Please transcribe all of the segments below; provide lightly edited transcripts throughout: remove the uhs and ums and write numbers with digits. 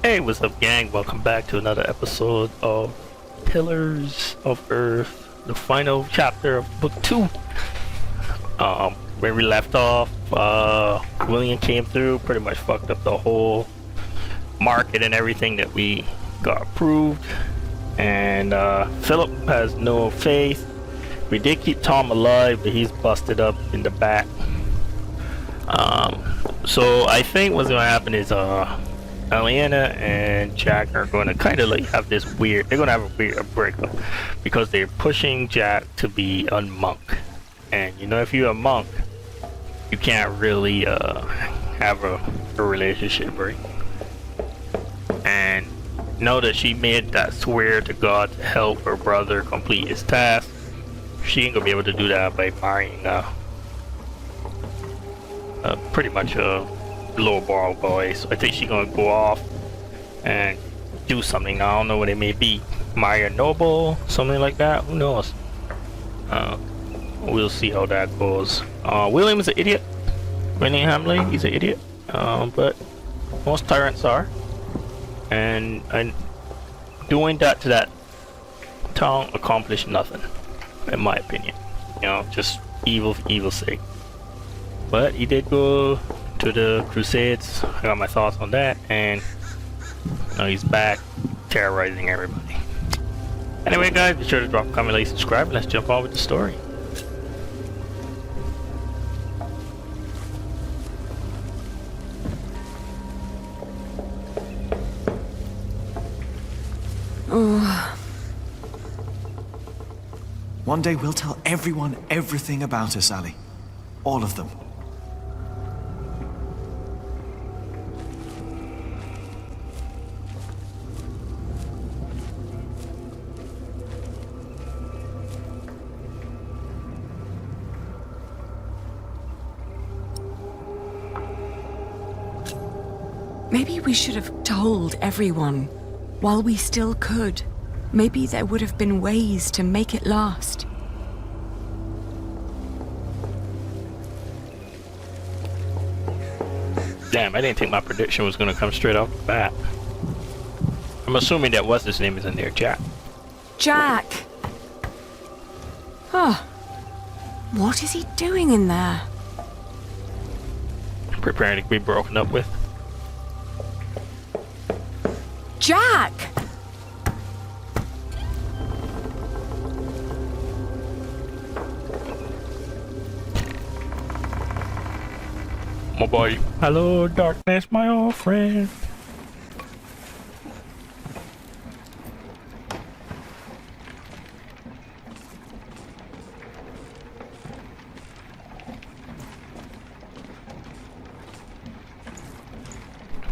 Hey, what's up, gang? Welcome back to another episode of Pillars of Earth, the final chapter of Book 2. Where we left off, William came through, pretty much fucked up the whole market and everything that we got approved. And Philip has no faith. We did keep Tom alive, but he's busted up in the back. So I think what's gonna happen is Aliana and Jack are going to kind of like have this weird, they're going to have a breakup because they're pushing Jack to be a monk. And you know, if you're a monk, you can't really have a relationship, right? And know that she made that swear to God to help her brother complete his task. She ain't gonna be able to do that by marrying pretty much a low ball boy. So I think she's gonna go off and do something. Now, I don't know what it may be. Marry a noble, something like that. Who knows? We'll see how that goes. William is an idiot. William Hamley, he's an idiot. But most tyrants are. And doing that to that town accomplished nothing, in my opinion. You know, just evil for evil's sake. But he did go to the Crusades. I got my thoughts on that, and now he's back terrorizing everybody. Anyway, guys, be sure to drop a comment, like, subscribe, and let's jump on with the story. One day we'll tell everyone everything about us, Ali. All of them. Maybe we should have told everyone while we still could. Maybe there would have been ways to make it last. Damn, I didn't think my prediction was gonna come straight off the bat. I'm assuming that what's his name is in there, Jack. Jack! Oh, what is he doing in there? Preparing to be broken up with. Jack! My boy. Hello, darkness, my old friend.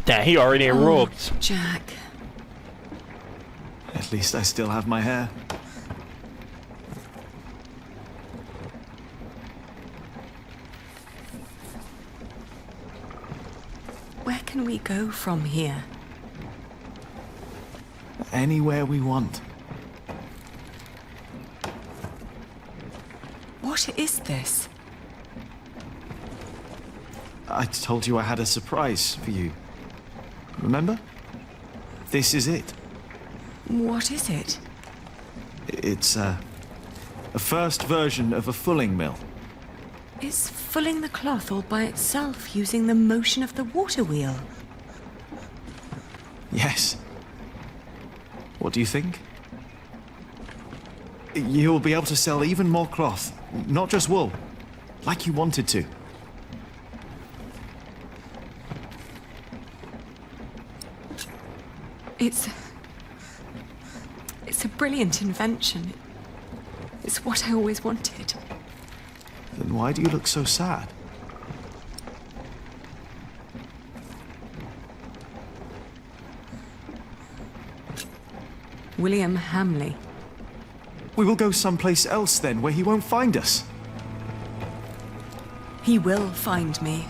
Damn, he already in robes. Jack. At least I still have my hair. Where can we go from here? Anywhere we want. What is this? I told you I had a surprise for you. Remember? This is it. What is it? It's a first version of a fulling mill. It's fulling the cloth all by itself using the motion of the water wheel. Yes. What do you think? You'll be able to sell even more cloth, not just wool, like you wanted to. It's a brilliant invention. It's what I always wanted. Then why do you look so sad? William Hamley. We will go someplace else then, where he won't find us. He will find me,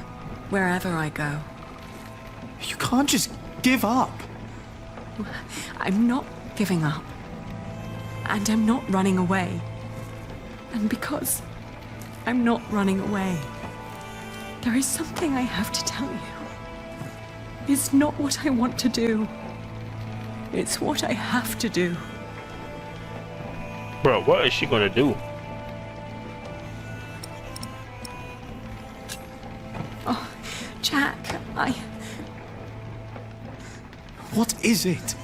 wherever I go. You can't just give up. I'm not giving up. And I'm not running away. And because I'm not running away, there is something I have to tell you. It's not what I want to do. It's what I have to do. Bro, what is she gonna do? Oh, Jack, What is it?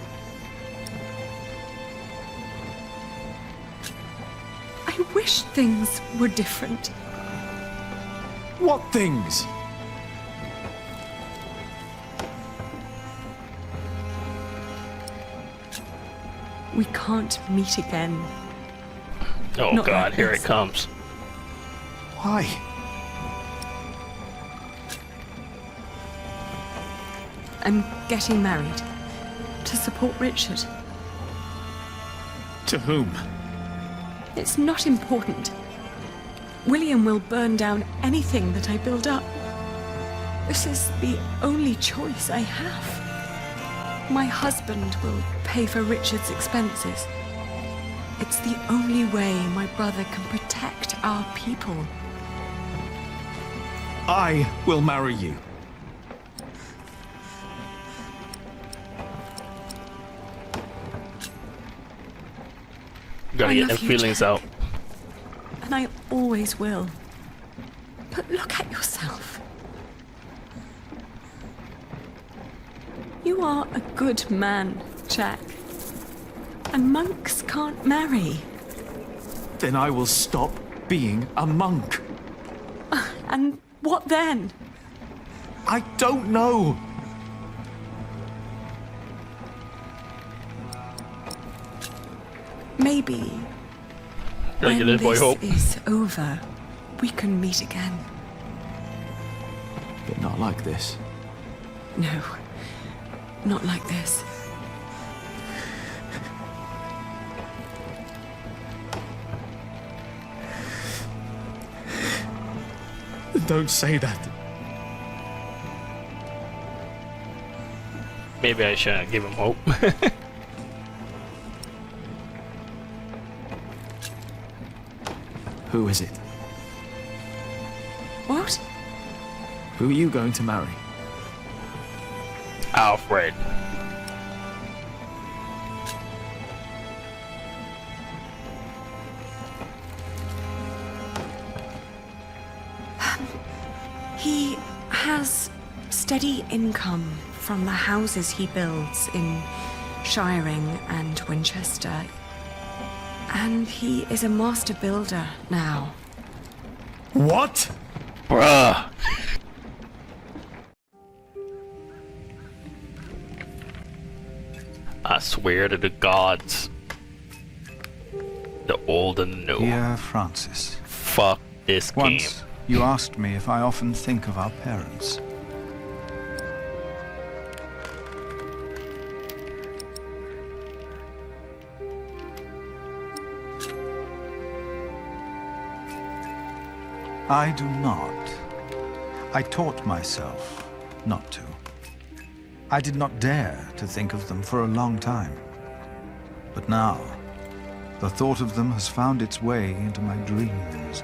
I wish things were different. What things? We can't meet again. Oh Not god, like here this. it comes. Why? I'm getting married to support Richard. To whom? It's not important. William will burn down anything that I build up. This is the only choice I have. My husband will pay for Richard's expenses. It's the only way my brother can protect our people. I will marry you. Gotta I get love them you, feelings Jack. out. And I always will. But look at yourself. You are a good man, Jack. And monks can't marry. Then I will stop being a monk. And what then? I don't know. Maybe Gotta give when this boy this hope. is over, we can meet again. But not like this. No, not like this. Don't say that. Maybe I shouldn't give him hope. Who is it? What? Who are you going to marry? Alfred. He has steady income from the houses he builds in Shiring and Winchester. And he is a master builder now. What? Bruh. I swear to the gods. The old and the new. Dear Francis, Fuck this game. once you asked me if I often think of our parents. I do not. I taught myself not to. I did not dare to think of them for a long time. But now, the thought of them has found its way into my dreams.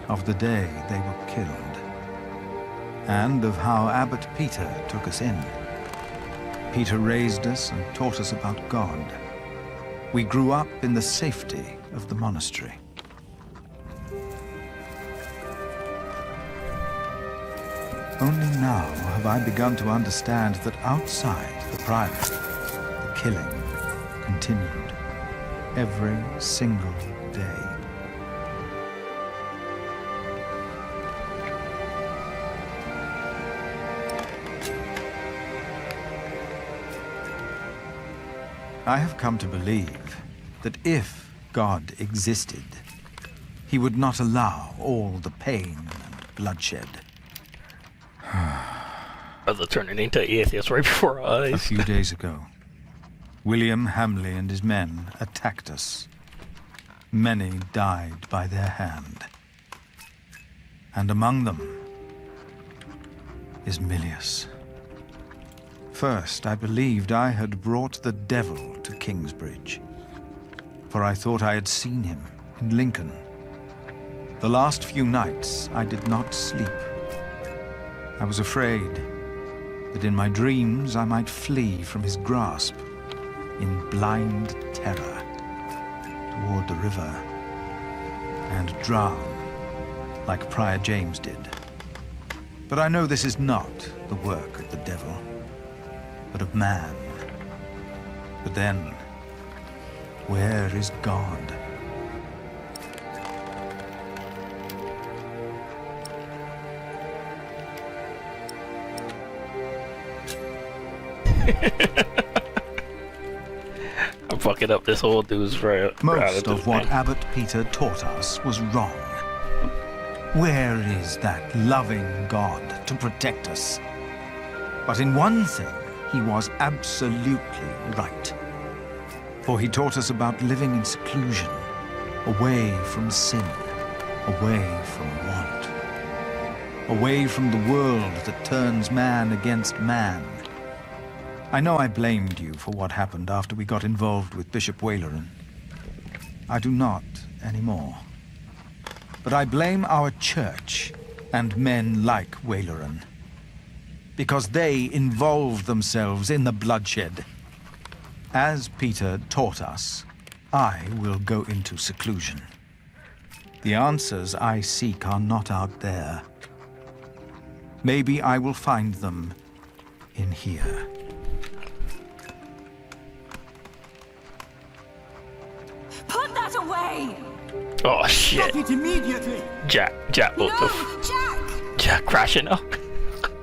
Of the day they were killed. And of how Abbot Peter took us in. Peter raised us and taught us about God. We grew up in the safety of the monastery. Only now have I begun to understand that outside the private, the killing continued every single day. I have come to believe that if God existed, he would not allow all the pain and bloodshed. Brother turning into atheist right before our A eyes. few days ago, William Hamley and his men attacked us. Many died by their hand. And among them is Milius. First, I believed I had brought the devil to Kingsbridge, for I thought I had seen him in Lincoln. The last few nights, I did not sleep. I was afraid that in my dreams I might flee from his grasp. in blind terror toward the river and drown like Prior James did. But I know this is not the work of the devil, but of man. But then, where is God? I'm fucking up this whole dude's route. Most of what Abbot Peter taught us was wrong. Where is that loving God to protect us? But in one thing, he was absolutely right. For he taught us about living in seclusion, away from sin, away from want, away from the world that turns man against man. I know I blamed you for what happened after we got involved with Bishop Waleran. I do not anymore. But I blame our church and men like Waleran, because they involved themselves in the bloodshed. As Peter taught us, I will go into seclusion. The answers I seek are not out there. Maybe I will find them in here. Put that away! Oh shit. Stop it immediately! Jack, what No, the Jack! Jack crashing up.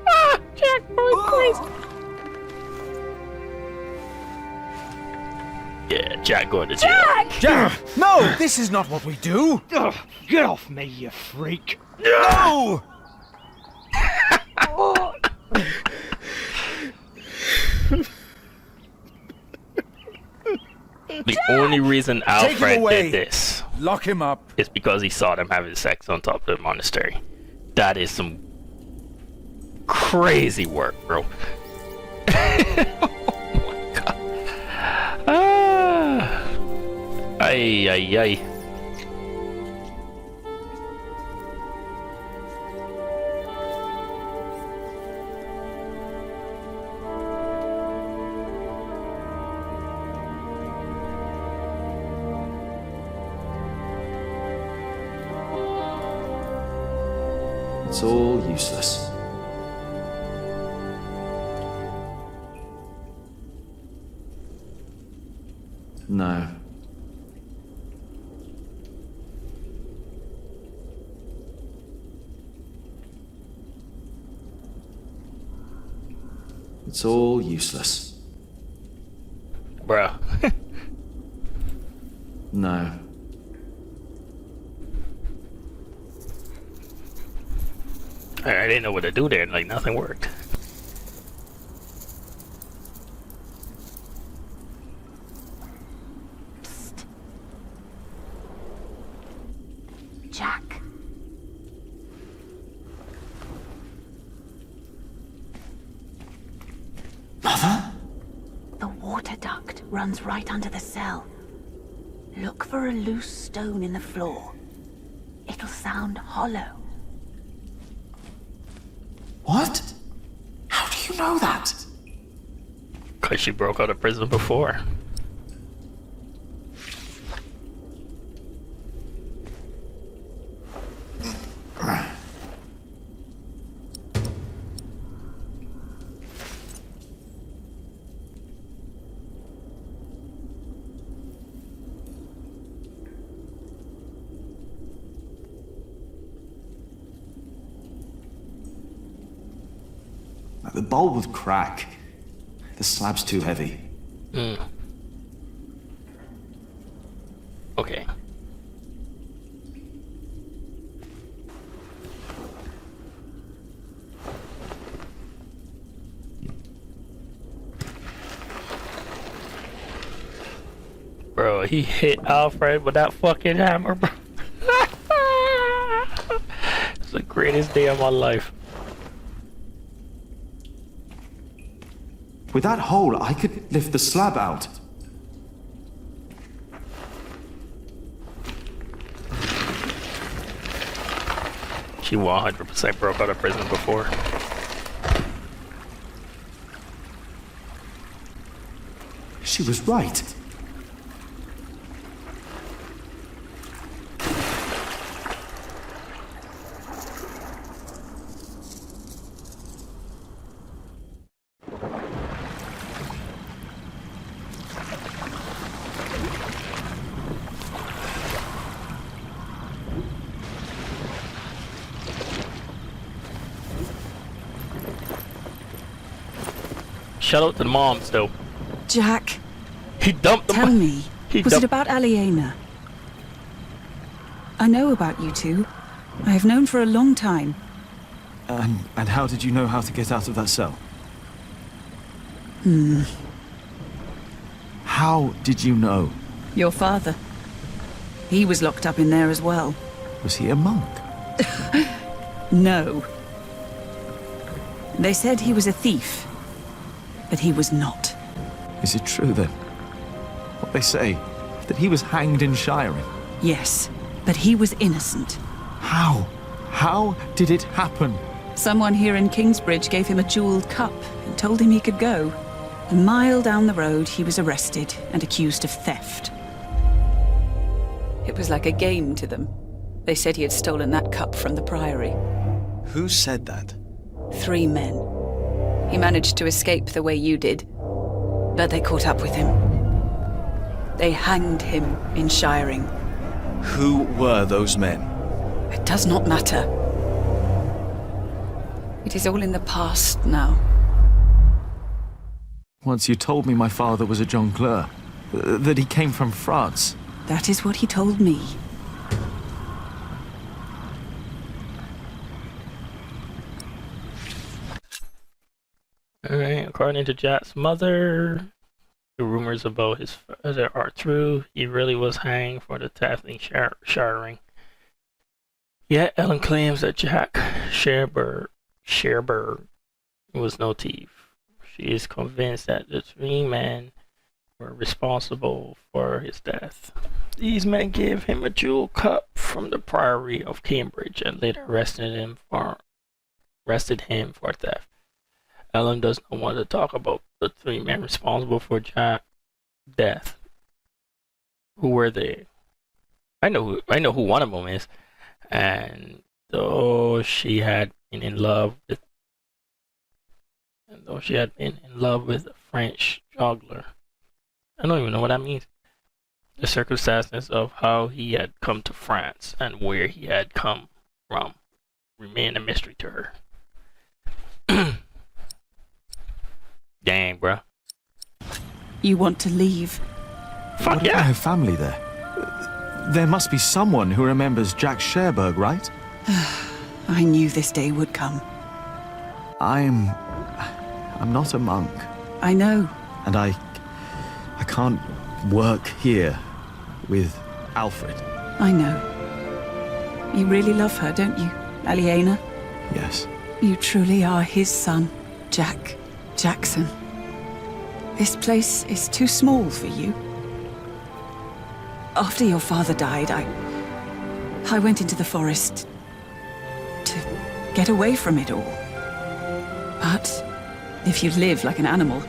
Ah, Jack going crazy. Yeah, Jack going to jail. Jack! No! This is not what we do! Ugh, get off me, you freak! No! The only reason Take him Alfred away. did this Lock him up. is because he saw them having sex on top of the monastery. That is some crazy work, bro. Oh my god. Ah. Ay, ay, ay. It's all useless. No. It's all useless. Bro. No. I didn't know what to do there, like nothing worked. Jack. Mother? The water duct runs right under the cell. Look for a loose stone in the floor. It'll sound hollow. What? How do you know that? Cause she broke out of prison before. The bowl would crack. The slab's too heavy. Okay. Bro, he hit Alfred with that fucking hammer, bro. It's the greatest day of my life. With that hole, I could lift the slab out. She 100% broke out of prison before. She was right. Shout out to the mom still. Jack, He dumped the Tell mo- me, He was it dumped- about Aliena? I know about you two. I have known for a long time. And how did you know how to get out of that cell? How did you know? Your father. He was locked up in there as well. Was he a monk? No. They said he was a thief, but he was not. Is it true then? What they say, that he was hanged in Shiring? Yes, but he was innocent. How? How did it happen? Someone here in Kingsbridge gave him a jeweled cup and told him he could go. A mile down the road, he was arrested and accused of theft. It was like a game to them. They said he had stolen that cup from the priory. Who said that? 3 men. He managed to escape the way you did, but they caught up with him. They hanged him in Shiring. Who were those men? It does not matter. It is all in the past now. Once you told me my father was a jongleur, that he came from France. That is what he told me. Alright, according to Jack's mother, the rumors about his father are true. He really was hanged for the theft Shiring. Yet Ellen claims that Jack Sherberg was no thief. She is convinced that the 3 men were responsible for his death. These men gave him a jewel cup from the priory of Cambridge and later arrested him for theft. Ellen does not want to talk about the 3 men responsible for Jack's death. Who were they? I know who one of them is, and though she had been in love with a French juggler, I don't even know what that means. The circumstances of how he had come to France and where he had come from remain a mystery to her. Dang, bruh. You want to leave? Fuck What if I yeah. have family there? There must be someone who remembers Jack Sherberg, right? I knew this day would come. I'm not a monk, I know. and I can't work here with Alfred. I know. You really love her, don't you, Aliena? Yes. You truly are his son, Jack Jackson. This place is too small for you. After your father died, I went into the forest to get away from it all. But if you live like an animal,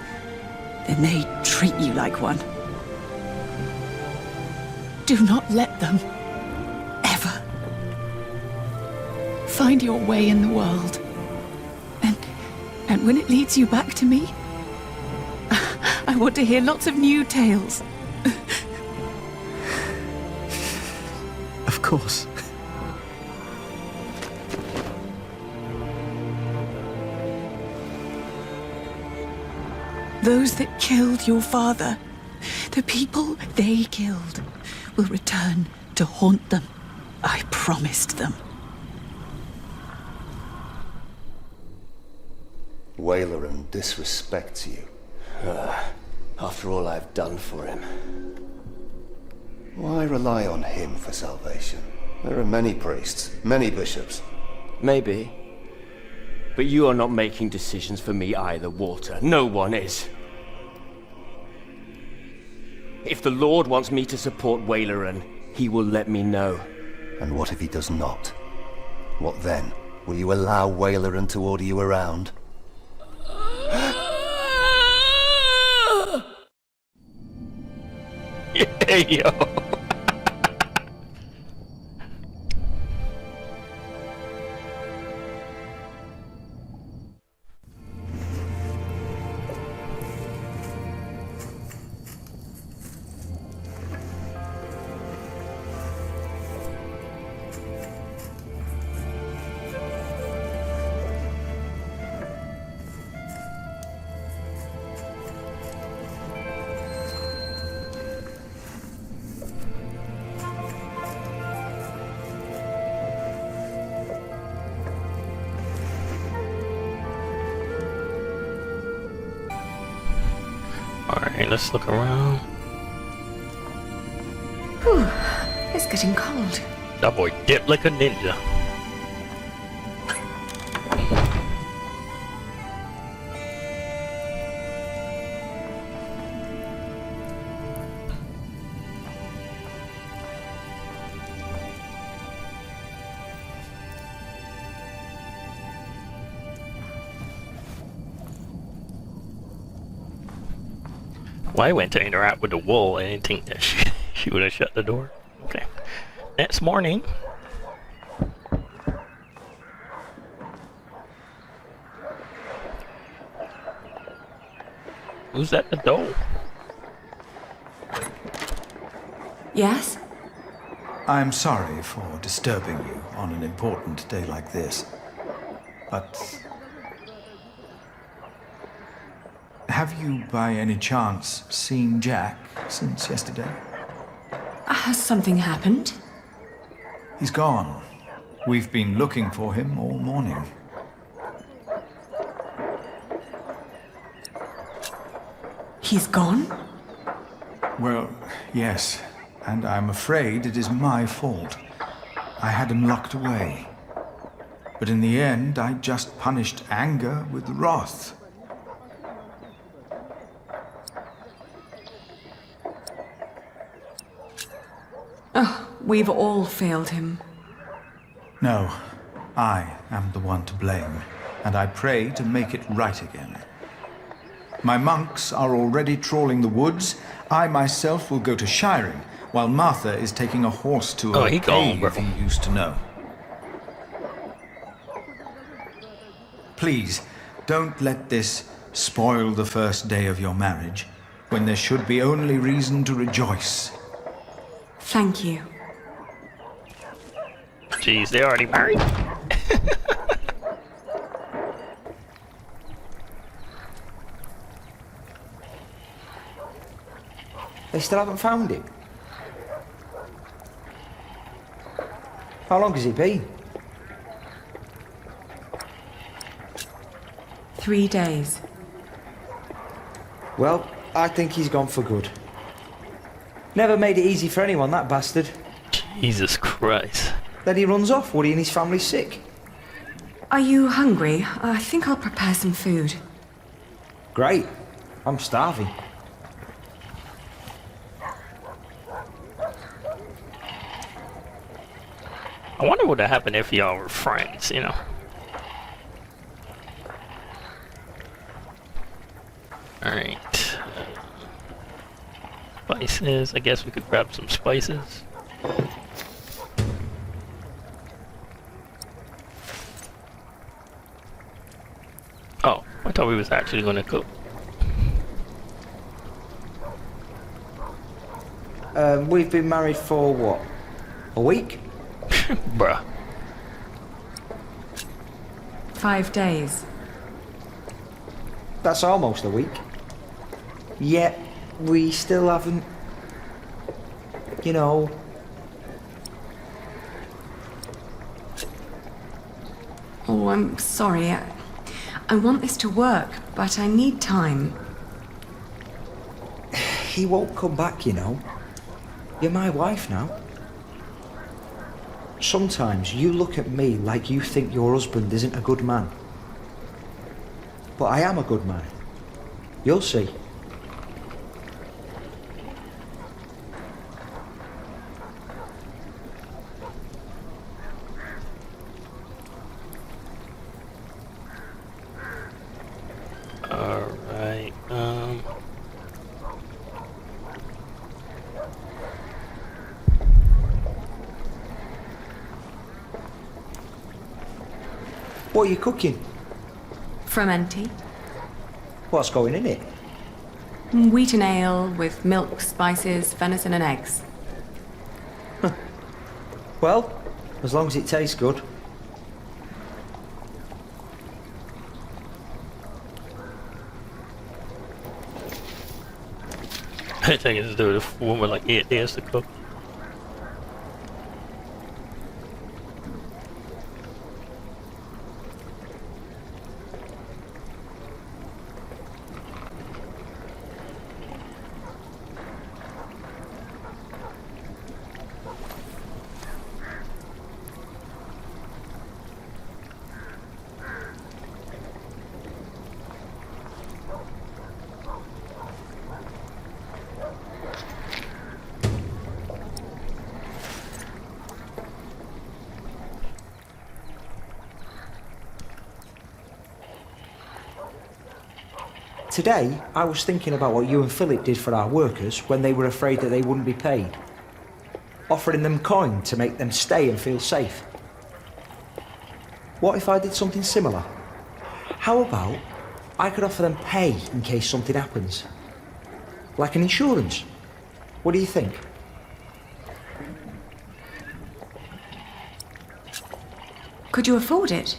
then they treat you like one. Do not let them, ever, find your way in the world. And when it leads you back to me, I want to hear lots of new tales. Of course. Those that killed your father, the people they killed, will return to haunt them. I promised them. Wayleran disrespects you. After all I've done for him. Why rely on him for salvation? There are many priests, many bishops. Maybe. But you are not making decisions for me either, Walter. No one is. If the Lord wants me to support Wayleran, he will let me know. And what if he does not? What then? Will you allow Wayleran to order you around? Hey, yo. Alright, let's look around. Whew, it's getting cold. That boy dipped like a ninja. Well, I went to interact with the wall. I didn't think that she would have shut the door. Okay. Next morning. Who's at the door? Yes? I'm sorry for disturbing you on an important day like this, but have you by any chance seen Jack since yesterday? Has something happened? He's gone. We've been looking for him all morning. He's gone? Well, yes, and I'm afraid it is my fault. I had him locked away. But in the end, I just punished anger with wrath. Oh, we've all failed him. No, I am the one to blame, and I pray to make it right again. My monks are already trawling the woods. I myself will go to Shiring, while Martha is taking a horse to a cave he used to know. Please, don't let this spoil the first day of your marriage, when there should be only reason to rejoice. Thank you. Jeez, they already married? They still haven't found him? How long has he been? 3 days. Well, I think he's gone for good. Never made it easy for anyone, that bastard. Jesus Christ. Then he runs off. Woody and his family's sick. Are you hungry? I think I'll prepare some food. Great. I'm starving. I wonder what would happen if y'all were friends, you know? Alright. Spices. I guess we could grab some spices. Oh, I thought we was actually gonna cook. We've been married for what? A week? Bruh. 5 days. That's almost a week. Yet, we still haven't... You know... Oh, I'm sorry. I want this to work, but I need time. He won't come back, you know. You're my wife now. Sometimes you look at me like you think your husband isn't a good man. But I am a good man. You'll see. Alright, What are you cooking? Fermenty. What's going in it? Wheaten ale with milk, spices, venison and eggs. Well, as long as it tastes good. I think it's the one with like 8 days to cook. Today, I was thinking about what you and Philip did for our workers when they were afraid that they wouldn't be paid. Offering them coin to make them stay and feel safe. What if I did something similar? How about I could offer them pay in case something happens? Like an insurance. What do you think? Could you afford it?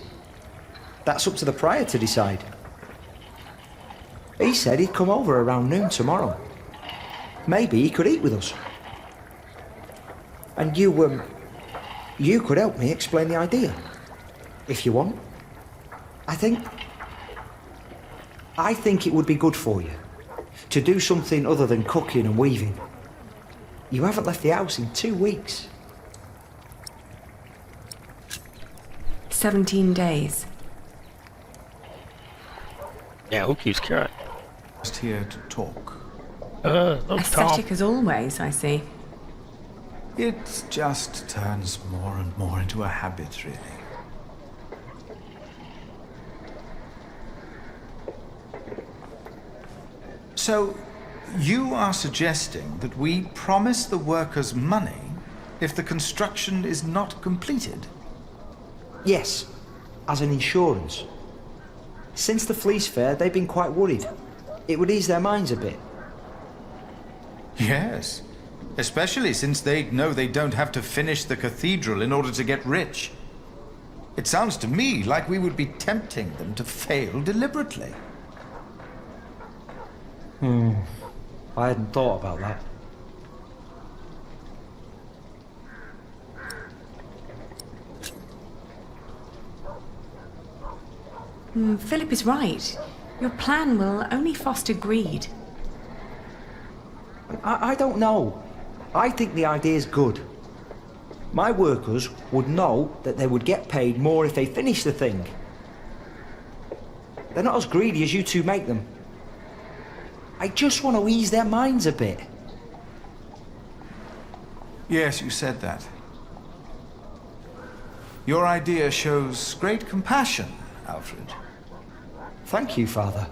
That's up to the prior to decide. He said he'd come over around noon tomorrow. Maybe he could eat with us. And you could help me explain the idea. If you want. I think it would be good for you. To do something other than cooking and weaving. You haven't left the house in 2 weeks. 17 days. Yeah, who keeps carrot? Just here to talk. Aesthetic as always, I see. It just turns more and more into a habit, really. So, you are suggesting that we promise the workers money if the construction is not completed? Yes, as an insurance. Since the Fleece Fair, they've been quite worried. It would ease their minds a bit. Yes, especially since they know they don't have to finish the cathedral in order to get rich. It sounds to me like we would be tempting them to fail deliberately. I hadn't thought about that. Philip is right. Your plan will only foster greed. I don't know. I think the idea is good. My workers would know that they would get paid more if they finish the thing. They're not as greedy as you two make them. I just want to ease their minds a bit. Yes, you said that. Your idea shows great compassion, Alfred. Thank you, Father.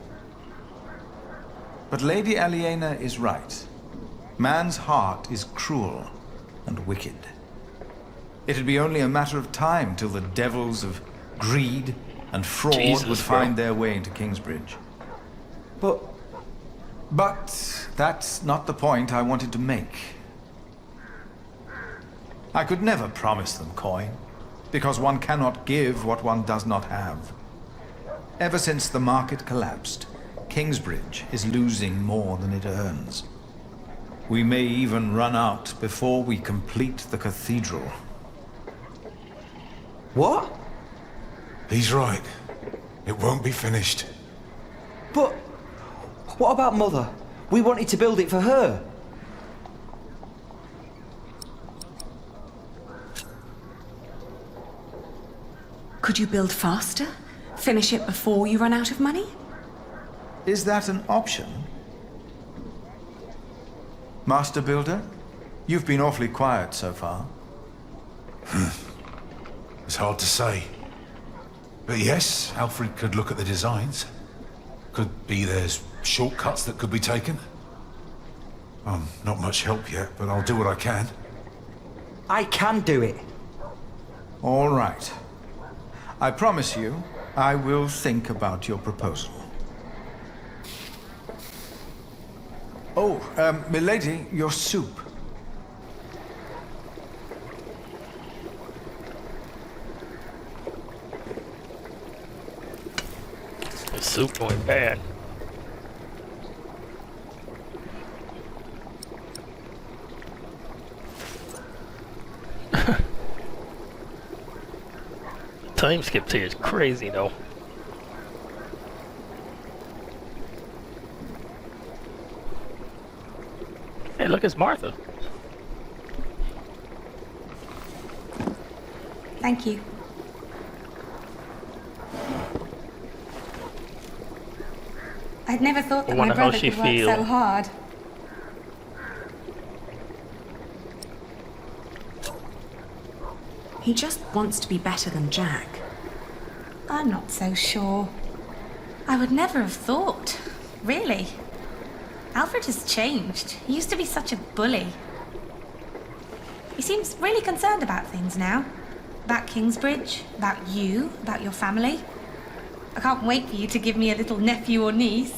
But Lady Aliena is right. Man's heart is cruel and wicked. It'd be only a matter of time till the devils of greed and fraud would find their way into Kingsbridge. But that's not the point I wanted to make. I could never promise them coin, because one cannot give what one does not have. Ever since the market collapsed, Kingsbridge is losing more than it earns. We may even run out before we complete the cathedral. What? He's right. It won't be finished. But what about Mother? We wanted to build it for her. Could you build faster? Finish it before you run out of money? Is that an option? Master Builder, you've been awfully quiet so far. It's hard to say. But yes, Alfred could look at the designs. Could be there's shortcuts that could be taken. I'm not much help yet, but I'll do what I can. I can do it. All right. I promise you, I will think about your proposal. Oh, milady, your soup. The soup going bad. Time skip here is crazy though. Hey, look, it's Martha. Thank you. I'd never thought that I my wonder how brother she could work feel. so hard. He just wants to be better than Jack. I'm not so sure. I would never have thought. Really. Alfred has changed. He used to be such a bully. He seems really concerned about things now. About Kingsbridge, about you, about your family. I can't wait for you to give me a little nephew or niece.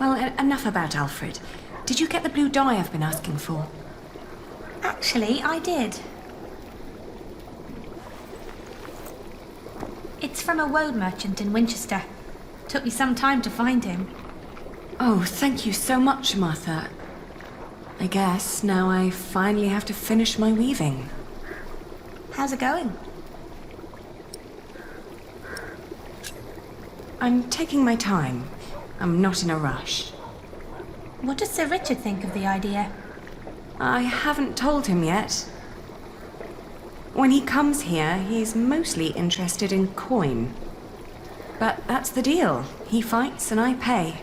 Well, enough about Alfred. Did you get the blue dye I've been asking for? Actually, I did. It's from a woad merchant in Winchester. Took me some time to find him. Oh, thank you so much, Martha. I guess now I finally have to finish my weaving. How's it going? I'm taking my time. I'm not in a rush. What does Sir Richard think of the idea? I haven't told him yet. When he comes here, he's mostly interested in coin. But that's the deal. He fights and I pay.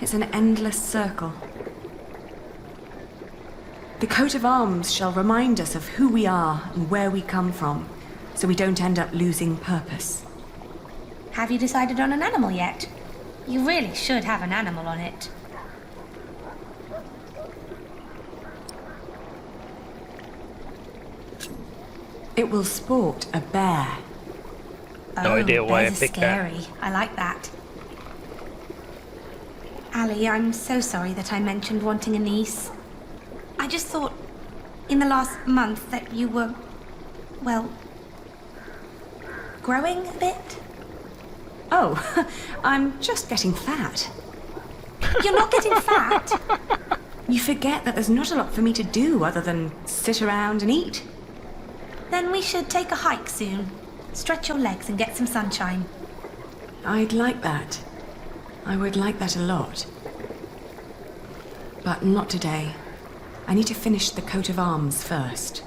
It's an endless circle. The coat of arms shall remind us of who we are and where we come from, so we don't end up losing purpose. Have you decided on an animal yet? You really should have an animal on it. It will sport a bear. No idea why I bears are picked that. scary. I like that. Ali, I'm so sorry that I mentioned wanting a niece. I just thought, in the last month, that you were, well, growing a bit. Oh, I'm just getting fat. You're not getting fat. You forget that there's not a lot for me to do other than sit around and eat. Then we should take a hike soon. Stretch your legs and get some sunshine. I'd like that. I would like that a lot. But not today. I need to finish the coat of arms first.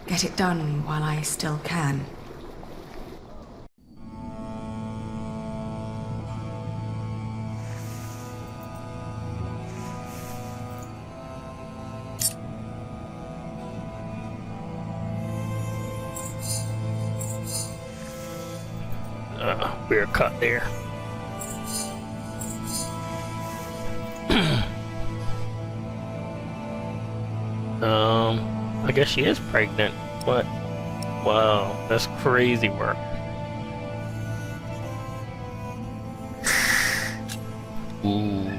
Get it done while I still can. We're cut there. I guess she is pregnant, but wow, that's crazy work. Ooh.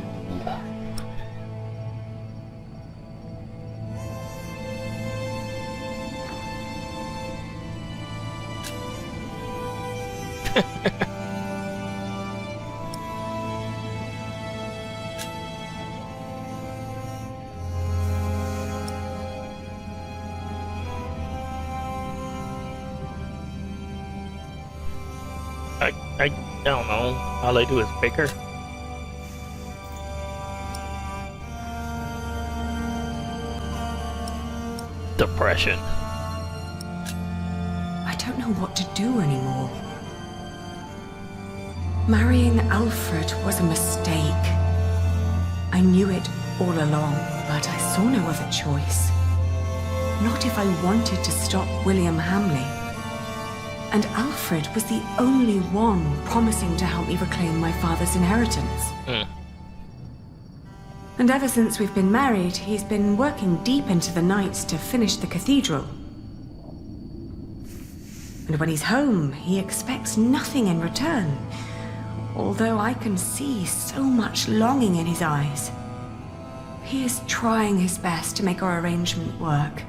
I don't know. All I do is pick her. Depression. I don't know what to do anymore. Marrying Alfred was a mistake. I knew it all along, but I saw no other choice. Not if I wanted to stop William Hamley. And Alfred was the only one promising to help me reclaim my father's inheritance. And ever since we've been married, he's been working deep into the nights to finish the cathedral. And when he's home, he expects nothing in return, although I can see so much longing in his eyes. He is trying his best to make our arrangement work,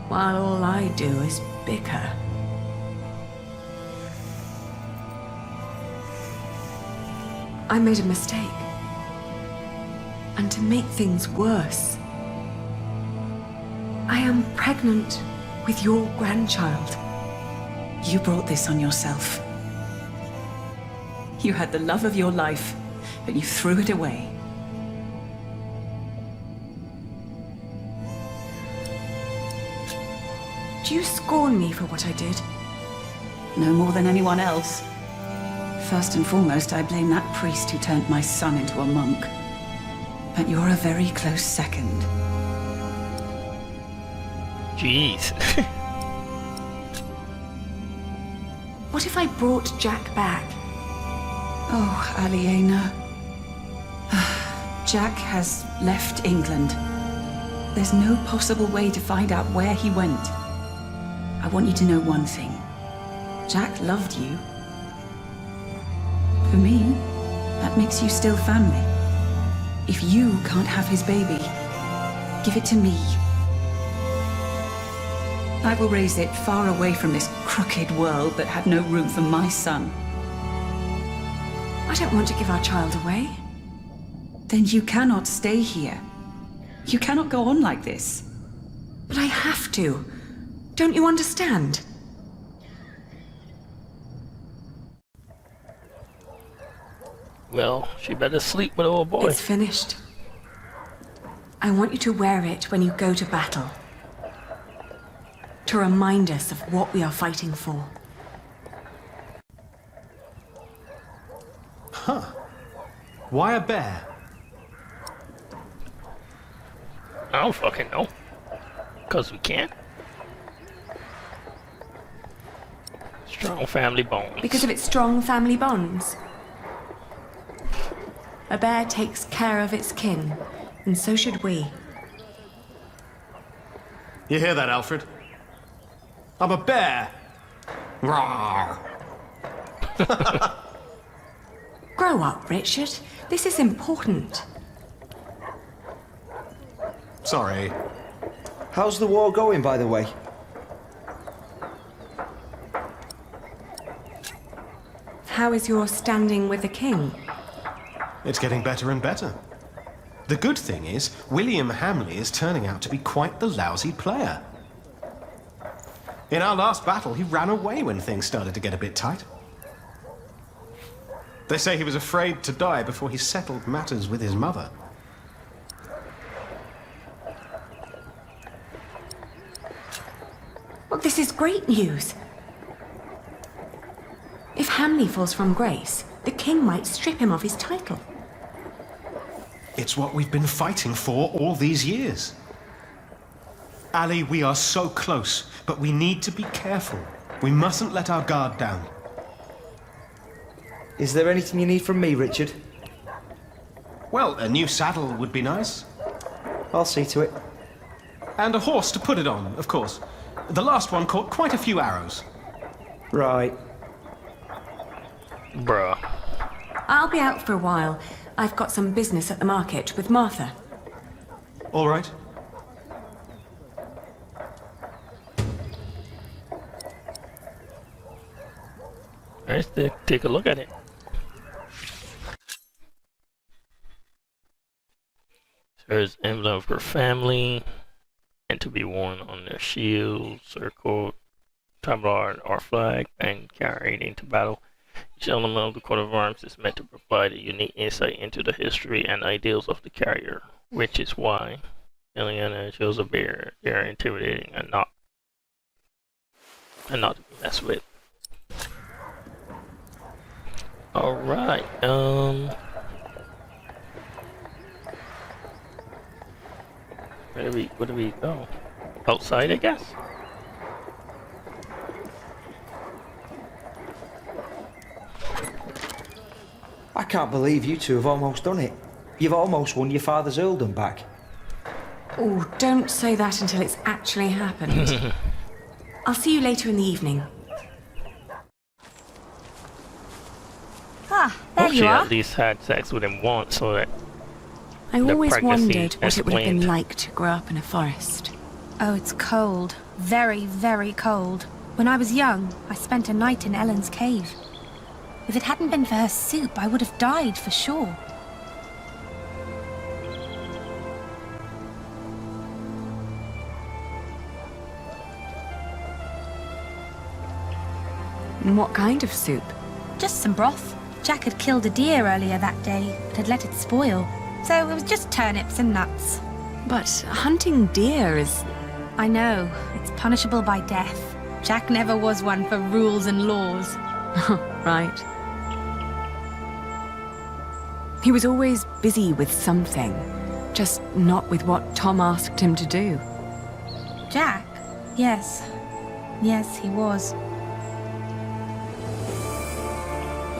while all I do is bicker. I made a mistake. And to make things worse, I am pregnant with your grandchild. You brought this on yourself. You had the love of your life, but you threw it away. Do you scorn me for what I did? No more than anyone else. First and foremost, I blame that priest who turned my son into a monk. But you're a very close second. Jeez. What if I brought Jack back? Oh, Aliena. Jack has left England. There's no possible way to find out where he went. I want you to know one thing. Jack loved you. For me, that makes you still family. If you can't have his baby, give it to me. I will raise it far away from this crooked world that had no room for my son. I don't want to give our child away. Then you cannot stay here. You cannot go on like this. But I have to. Don't you understand? Well, she better sleep with old boy. It's finished. I want you to wear it when you go to battle. To remind us of what we are fighting for. Huh. Why a bear? I don't fucking know. 'Cause we can. Strong family bonds. Because of its strong family bonds. A bear takes care of its kin, and so should we. You hear that, Alfred? I'm a bear. Rawr. Grow up, Richard. This is important. Sorry. How's the war going, by the way? How is your standing with the king? It's getting better and better. The good thing is, William Hamley is turning out to be quite the lousy player. In our last battle, he ran away when things started to get a bit tight. They say he was afraid to die before he settled matters with his mother. Well, this is great news. If Hamley falls from grace, the king might strip him of his title. It's what we've been fighting for all these years. Ali, we are so close, but we need to be careful. We mustn't let our guard down. Is there anything you need from me, Richard? Well, a new saddle would be nice. I'll see to it. And a horse to put it on, of course. The last one caught quite a few arrows. Right. Bruh. I'll be out for a while. I've got some business at the market with Martha. All right. Let's take a look at it. There's emblem of her family, and to be worn on their shield, circle, tabard, or flag, and carried into battle. Each element of the coat of arms is meant to provide a unique insight into the history and ideals of the carrier, which is why Eliana chose a bear. They are intimidating and not to be messed with. Alright, where do we go? Outside, I guess? I can't believe you two have almost done it. You've almost won your father's earldom back. Oh, don't say that until it's actually happened. I'll see you later in the evening. Ah, there She you are. at least had sex with him once, so that I the always pregnancy wondered what it would have explained. been like to grow up in a forest. Oh, it's cold. Very, very cold. When I was young, I spent a night in Ellen's cave. If it hadn't been for her soup, I would have died for sure. And what kind of soup? Just some broth. Jack had killed a deer earlier that day, but had let it spoil. So it was just turnips and nuts. But hunting deer is... I know, it's punishable by death. Jack never was one for rules and laws. right. He was always busy with something, just not with what Tom asked him to do. Jack? Yes. Yes, he was.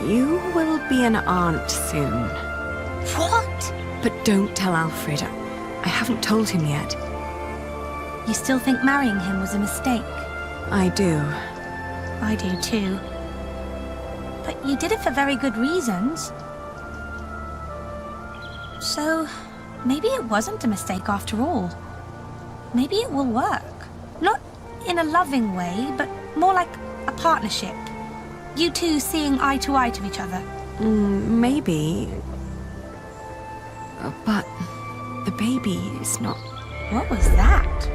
You will be an aunt soon. What? But don't tell Alfred. I haven't told him yet. You still think marrying him was a mistake? I do. I do too. But you did it for very good reasons. So, maybe it wasn't a mistake after all. Maybe it will work. Not in a loving way, but more like a partnership. You two seeing eye to eye to each other. Maybe. But the baby is not... What was that?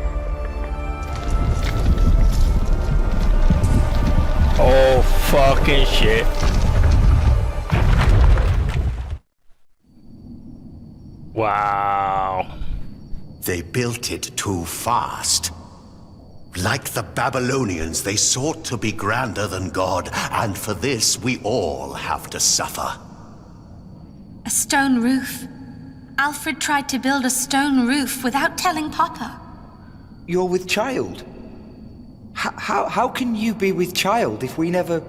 Oh, fucking shit. Wow. They built it too fast. Like the Babylonians, they sought to be grander than God, and for this we all have to suffer. A stone roof. Alfred tried to build a stone roof without telling Papa. You're with child? How can you be with child if we never...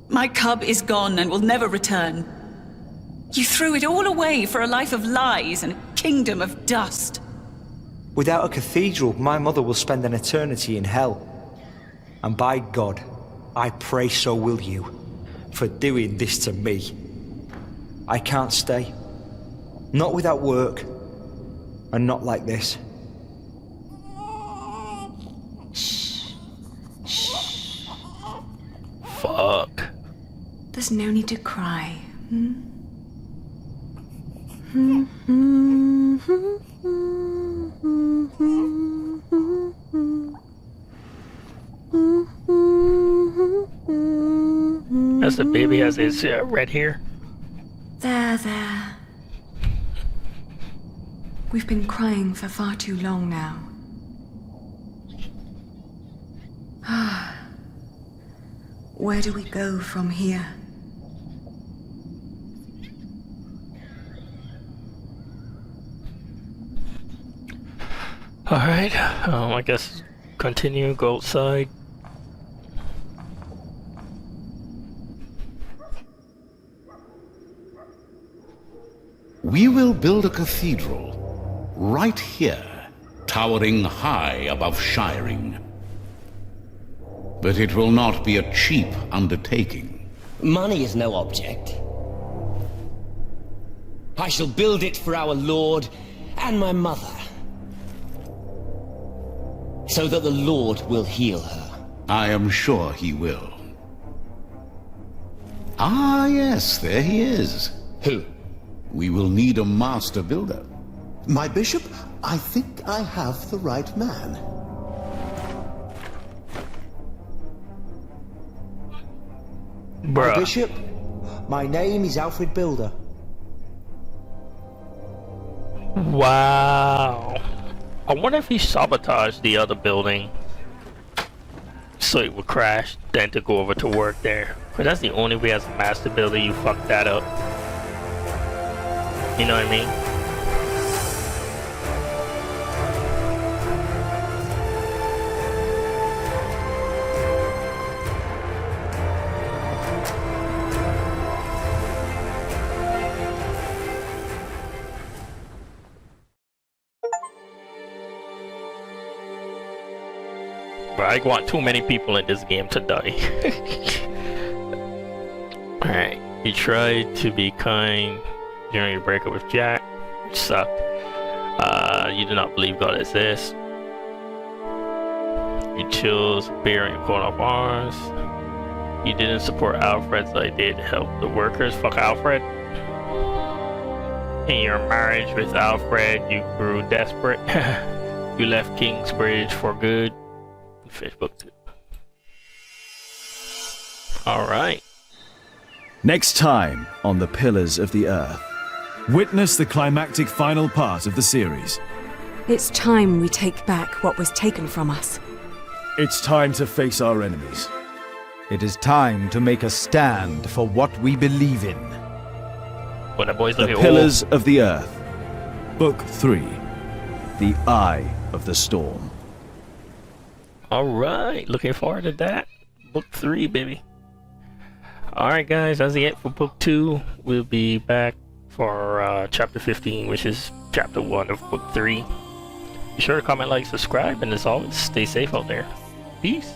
My cub is gone and will never return. You threw it all away for a life of lies and a kingdom of dust. Without a cathedral, my mother will spend an eternity in hell. And by God, I pray so will you, for doing this to me. I can't stay. Not without work, and not like this. Fuck. There's no need to cry. As the baby has his red hair. There. We've been crying for far too long now. Where do we go from here? Alright, I guess continue, go outside. We will build a cathedral right here, towering high above Shiring. But it will not be a cheap undertaking. Money is no object. I shall build it for our Lord and my mother, so that the Lord will heal her. I am sure he will. Ah, yes, there he is. Who? We will need a master builder. My bishop, I think I have the right man. My bishop, my name is Alfred Builder. Wow. I wonder if he sabotaged the other building so it would crash, then to go over to work there. But that's the only way as a master builder you fuck that up. You know what I mean? But I want too many people in this game to die. Alright. You tried to be kind during your breakup with Jack, which sucked. You do not believe God exists. You chose bearing a coat of arms. You didn't support Alfred's idea to help the workers. Fuck Alfred. In your marriage with Alfred, you grew desperate. You left Kingsbridge for good. Fish book 2. Alright. Next time on The Pillars of the Earth. Witness the climactic final part of the series. It's time we take back what was taken from us. It's time to face our enemies. It is time to make a stand for what we believe in. When the boys The look at Pillars of the Earth. Book 3. The Eye of the Storm. Alright, looking forward to that. Book 3, baby. Alright guys, that's it for book 2. We'll be back for chapter 15, which is chapter 1 of book 3. Be sure to comment, like, subscribe, and as always, stay safe out there. Peace.